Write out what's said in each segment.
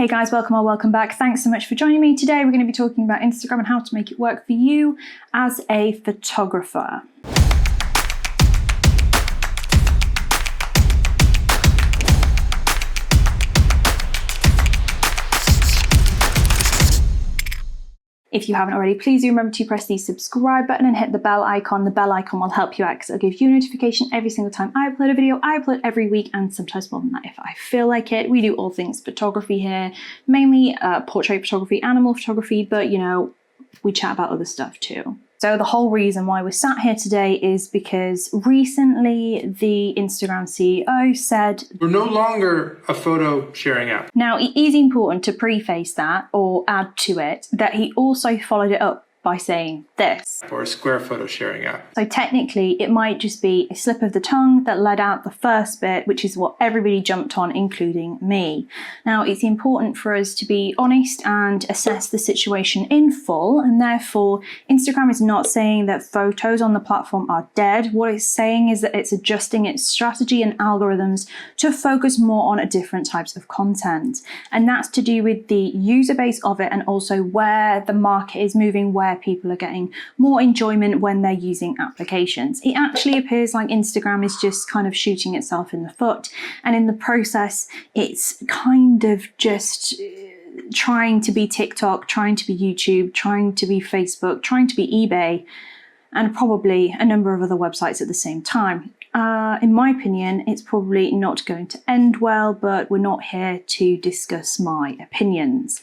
Hey guys, welcome or welcome back. Thanks so much for joining me. Today we're going to be talking about Instagram and how to make it work for you as a photographer. If you haven't already, please do remember to press the subscribe button and hit the bell icon. The bell icon will help you out because it'll give you a notification every single time I upload a video. I upload every week and sometimes more than that if I feel like it. We do all things photography here, mainly portrait photography, animal photography, but you know, we chat about other stuff too. So the whole reason why we're sat here today is because recently the Instagram CEO said, "We're no longer a photo sharing app." Now, it is important to preface that or add to it that he also followed it up by saying this. Or a Square photo sharing app. So technically, it might just be a slip of the tongue that let out the first bit, which is what everybody jumped on, including me. Now, it's important for us to be honest and assess the situation in full, and therefore, Instagram is not saying that photos on the platform are dead. What it's saying is that it's adjusting its strategy and algorithms to focus more on different types of content. And that's to do with the user base of it and also where the market is moving, where people are getting more enjoyment when they're using applications. It actually appears like Instagram is just kind of shooting itself in the foot, and in the process it's kind of just trying to be TikTok, trying to be YouTube, trying to be Facebook, trying to be eBay, and probably a number of other websites at the same time. In my opinion, it's probably not going to end well, but we're not here to discuss my opinions.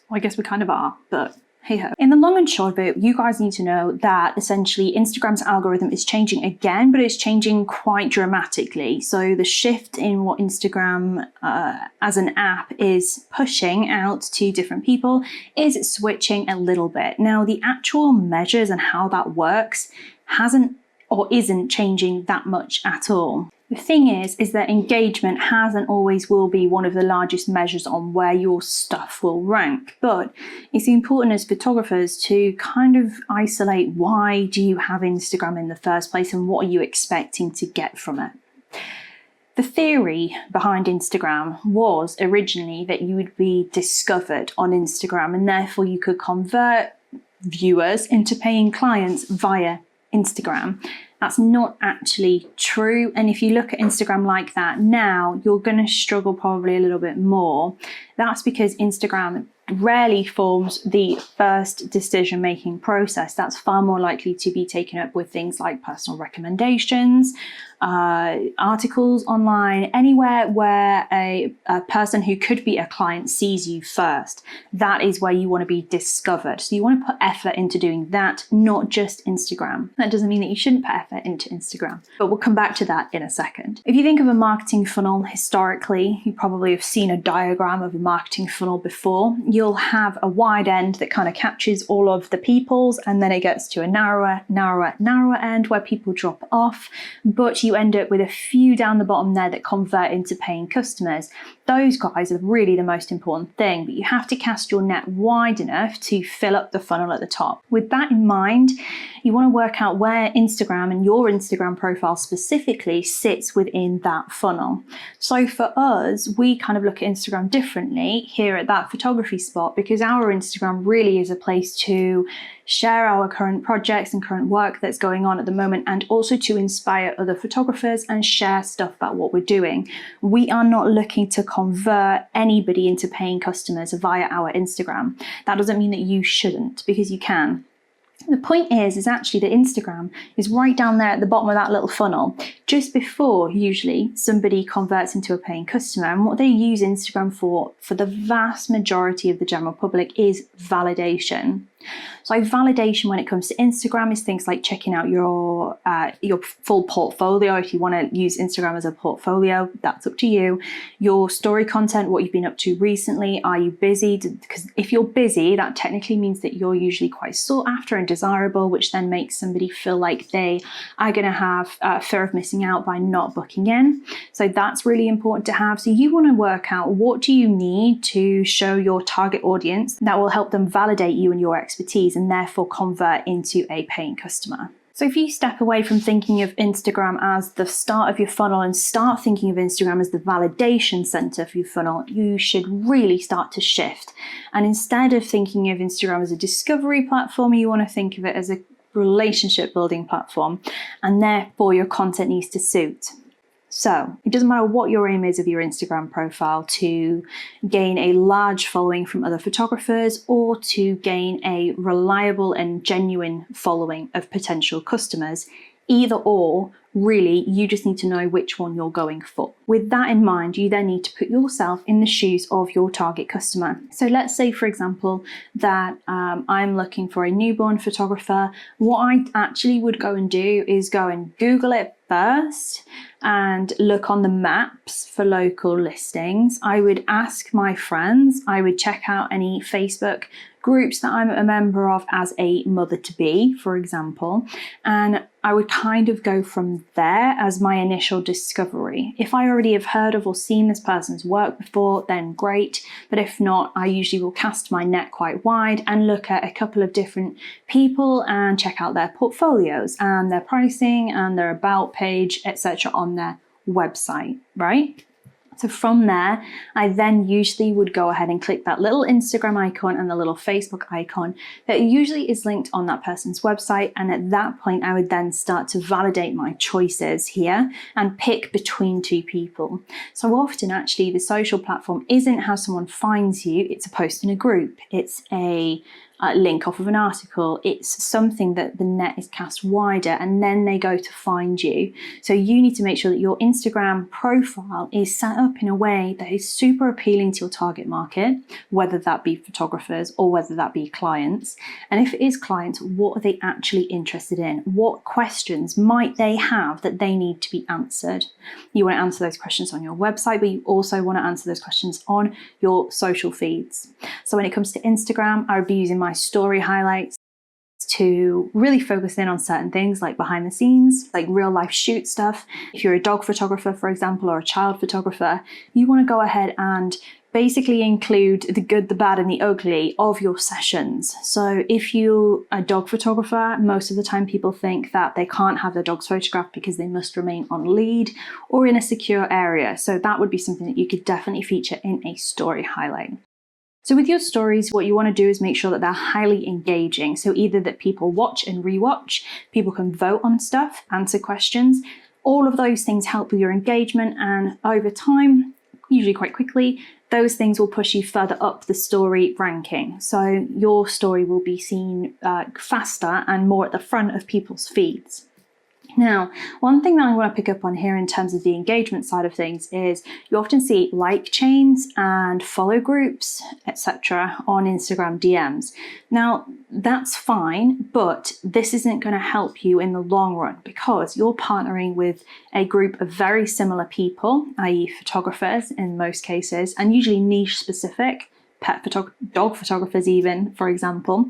Well, I guess we kind of are, but hey ho. In the long and short of it, you guys need to know that essentially Instagram's algorithm is changing again, but it's changing quite dramatically. So the shift in what Instagram as an app is pushing out to different people is switching a little bit. Now, the actual measures and how that works hasn't or isn't changing that much at all. The thing is that engagement has and always will be one of the largest measures on where your stuff will rank. But it's important as photographers to kind of isolate, why do you have Instagram in the first place and what are you expecting to get from it? The theory behind Instagram was originally that you would be discovered on Instagram and therefore you could convert viewers into paying clients via Instagram. That's not actually true. And if you look at Instagram like that now, you're going to struggle probably a little bit more. That's because Instagram rarely forms the first decision-making process. That's far more likely to be taken up with things like personal recommendations, articles online, anywhere where a person who could be a client sees you first. That is where you want to be discovered. So you want to put effort into doing that, not just Instagram. That doesn't mean that you shouldn't put effort into Instagram, but we'll come back to that in a second. If you think of a marketing funnel historically, you probably have seen a diagram of a marketing funnel before. You'll have a wide end that kind of captures all of the peoples, and then it gets to a narrower end where people drop off, but you end up with a few down the bottom there that convert into paying customers. Those guys are really the most important thing, but you have to cast your net wide enough to fill up the funnel at the top. With that in mind, you want to work out where Instagram and your Instagram profile specifically sits within that funnel. So for us, we kind of look at Instagram differently here at That Photography Spot, because our Instagram really is a place to share our current projects and current work that's going on at the moment, and also to inspire other photographers and share stuff about what we're doing. We are not looking to convert anybody into paying customers via our Instagram. That doesn't mean that you shouldn't, because you can. The point is actually that Instagram is right down there at the bottom of that little funnel, just before usually somebody converts into a paying customer. And what they use Instagram for the vast majority of the general public, is validation. So validation when it comes to Instagram is things like checking out your full portfolio. If you want to use Instagram as a portfolio, that's up to you. Your story content, what you've been up to recently. Are you busy? Because if you're busy, that technically means that you're usually quite sought after and desirable, which then makes somebody feel like they are going to have fear of missing out by not booking in. So that's really important to have. So you want to work out, what do you need to show your target audience that will help them validate you and your expertise and therefore convert into a paying customer. So if you step away from thinking of Instagram as the start of your funnel and start thinking of Instagram as the validation center for your funnel, you should really start to shift. And instead of thinking of Instagram as a discovery platform, you want to think of it as a relationship building platform, and therefore your content needs to suit. So it doesn't matter what your aim is of your Instagram profile, to gain a large following from other photographers or to gain a reliable and genuine following of potential customers. Either or, really, you just need to know which one you're going for. With that in mind, you then need to put yourself in the shoes of your target customer. So let's say, for example, that I'm looking for a newborn photographer. What I actually would go and do is go and Google it first and look on the maps for local listings. I would ask my friends, I would check out any Facebook groups that I'm a member of as a mother-to-be, for example, and I would kind of go from there as my initial discovery. If I already have heard of or seen this person's work before, then great, but if not, I usually will cast my net quite wide and look at a couple of different people and check out their portfolios and their pricing and their about page, etc. on their website, right? So from there, I then usually would go ahead and click that little Instagram icon and the little Facebook icon that usually is linked on that person's website. And at that point, I would then start to validate my choices here and pick between two people. So often, actually, the social platform isn't how someone finds you. It's a post in a group. It's a link off of an article. It's something that the net is cast wider and then they go to find you. So you need to make sure that your Instagram profile is set up in a way that is super appealing to your target market, whether that be photographers or whether that be clients. And if it is clients, what are they actually interested in? What questions might they have that they need to be answered? You want to answer those questions on your website, but you also want to answer those questions on your social feeds. So when it comes to Instagram, I would be using my story highlights to really focus in on certain things like behind the scenes, like real life shoot stuff. If you're a dog photographer, for example, or a child photographer, you want to go ahead and basically include the good, the bad, and the ugly of your sessions. So if you're a dog photographer, most of the time people think that they can't have their dogs photographed because they must remain on lead or in a secure area. So that would be something that you could definitely feature in a story highlight. So with your stories, what you want to do is make sure that they're highly engaging. So either that people watch and rewatch, people can vote on stuff, answer questions. All of those things help with your engagement, and over time, usually quite quickly, those things will push you further up the story ranking. So your story will be seen faster and more at the front of people's feeds. Now, one thing that I want to pick up on here in terms of the engagement side of things is you often see like chains and follow groups, etc. on Instagram DMs. Now, that's fine, but this isn't going to help you in the long run because you're partnering with a group of very similar people, i.e. photographers in most cases, and usually niche specific, dog photographers even, for example.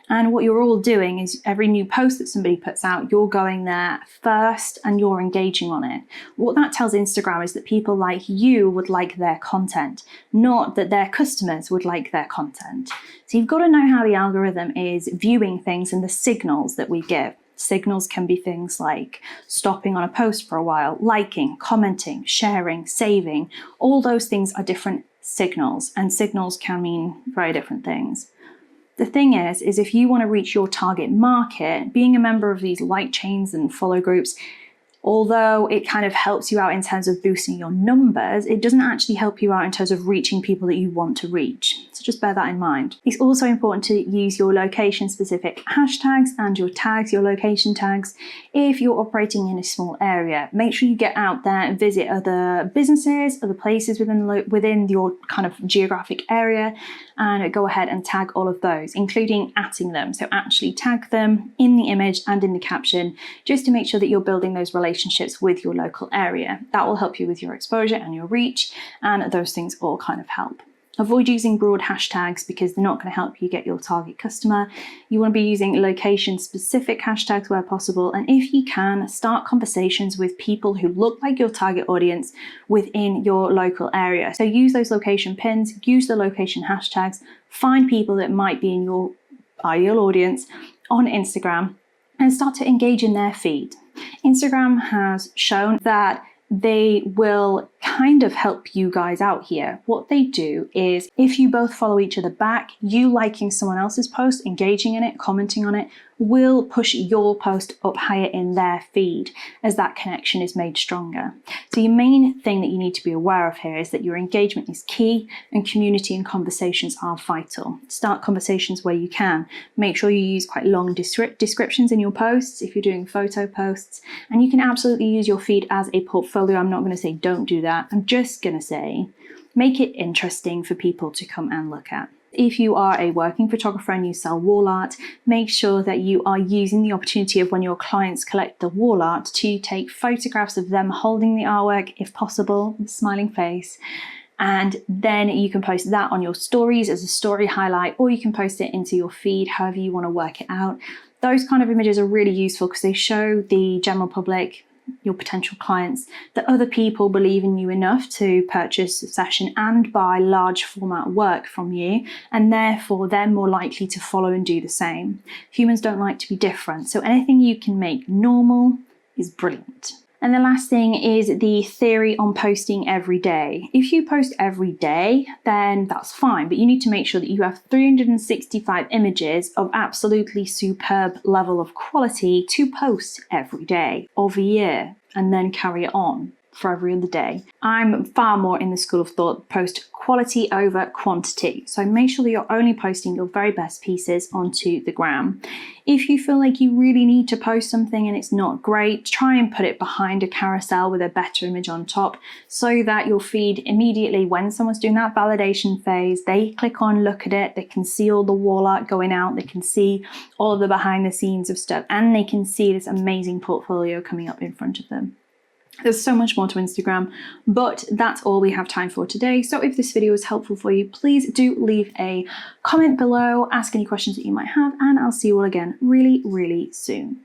And what you're all doing is every new post that somebody puts out, you're going there first and you're engaging on it. What that tells Instagram is that people like you would like their content, not that their customers would like their content. So you've got to know how the algorithm is viewing things and the signals that we give. Signals can be things like stopping on a post for a while, liking, commenting, sharing, saving. All those things are different signals, and signals can mean very different things. The thing is if you want to reach your target market, being a member of these like chains and follow groups, although it kind of helps you out in terms of boosting your numbers, it doesn't actually help you out in terms of reaching people that you want to reach. So just bear that in mind. It's also important to use your location-specific hashtags and your tags, your location tags, if you're operating in a small area. Make sure you get out there and visit other businesses, other places within your kind of geographic area, and go ahead and tag all of those, including @ing them. So actually tag them in the image and in the caption, just to make sure that you're building those relationships with your local area. That will help you with your exposure and your reach, and those things all kind of help. Avoid using broad hashtags because they're not going to help you get your target customer. You want to be using location-specific hashtags where possible, and if you can, start conversations with people who look like your target audience within your local area. So use those location pins, use the location hashtags, find people that might be in your ideal audience on Instagram, and start to engage in their feed. Instagram has shown that they will kind of help you guys out here. What they do is, if you both follow each other back, you liking someone else's post, engaging in it, commenting on it, will push your post up higher in their feed as that connection is made stronger. So your main thing that you need to be aware of here is that your engagement is key and community and conversations are vital. Start conversations where you can. Make sure you use quite long descriptions in your posts if you're doing photo posts, and you can absolutely use your feed as a portfolio. I'm not going to say don't do that. I'm just going to say make it interesting for people to come and look at. If you are a working photographer and you sell wall art, make sure that you are using the opportunity of when your clients collect the wall art to take photographs of them holding the artwork, if possible, with a smiling face. And then you can post that on your stories as a story highlight, or you can post it into your feed, however you want to work it out. Those kind of images are really useful because they show the general public, your potential clients, that other people believe in you enough to purchase a session and buy large format work from you, and therefore they're more likely to follow and do the same. Humans don't like to be different, so anything you can make normal is brilliant. And the last thing is the theory on posting every day. If you post every day, then that's fine, but you need to make sure that you have 365 images of absolutely superb level of quality to post every day of a year, and then carry it on for every other day. I'm far more in the school of thought, post quality over quantity. So make sure that you're only posting your very best pieces onto the gram. If you feel like you really need to post something and it's not great, try and put it behind a carousel with a better image on top, so that your feed immediately, when someone's doing that validation phase, they click on, look at it, they can see all the wall art going out, they can see all of the behind the scenes of stuff, and they can see this amazing portfolio coming up in front of them. There's so much more to Instagram, but that's all we have time for today. So if this video was helpful for you, please do leave a comment below, ask any questions that you might have, and I'll see you all again really, really soon.